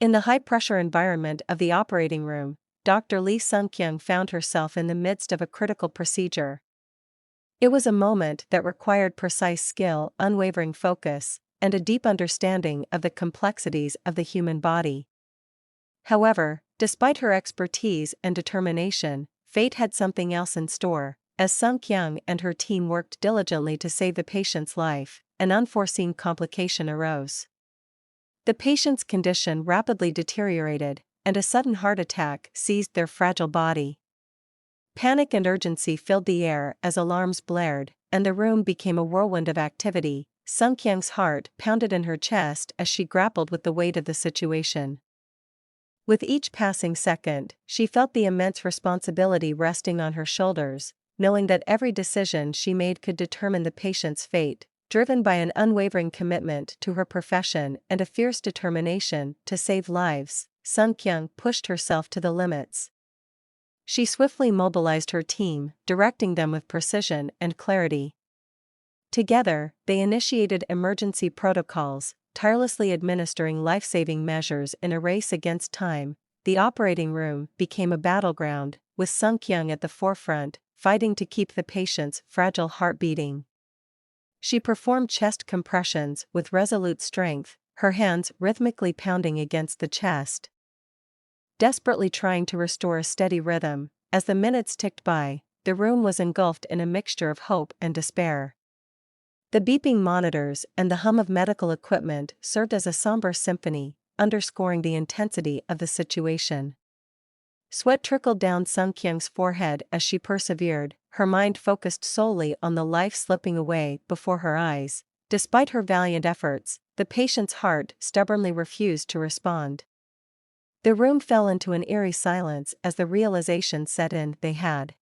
In the high-pressure environment of the operating room, Dr. Lee Sung-kyung found herself in the midst of a critical procedure. It was a moment that required precise skill, unwavering focus, and a deep understanding of the complexities of the human body. However, despite her expertise and determination, fate had something else in store. As Sung-kyung and her team worked diligently to save the patient's life, an unforeseen complication arose. The patient's condition rapidly deteriorated, and a sudden heart attack seized their fragile body. Panic and urgency filled the air as alarms blared, and the room became a whirlwind of activity. Sung-kyung's heart pounded in her chest as she grappled with the weight of the situation. With each passing second, she felt the immense responsibility resting on her shoulders, knowing that every decision she made could determine the patient's fate. Driven by an unwavering commitment to her profession and a fierce determination to save lives, Sung-kyung pushed herself to the limits. She swiftly mobilized her team, directing them with precision and clarity. Together, they initiated emergency protocols, tirelessly administering life-saving measures in a race against time. The operating room became a battleground, with Sung-kyung at the forefront, fighting to keep the patient's fragile heart beating. She performed chest compressions with resolute strength, her hands rhythmically pounding against the chest. Desperately trying to restore a steady rhythm, as the minutes ticked by, the room was engulfed in a mixture of hope and despair. The beeping monitors and the hum of medical equipment served as a somber symphony, underscoring the intensity of the situation. Sweat trickled down Sung-kyung's forehead as she persevered, her mind focused solely on the life slipping away before her eyes. Despite her valiant efforts, the patient's heart stubbornly refused to respond. The room fell into an eerie silence as the realization set in. They had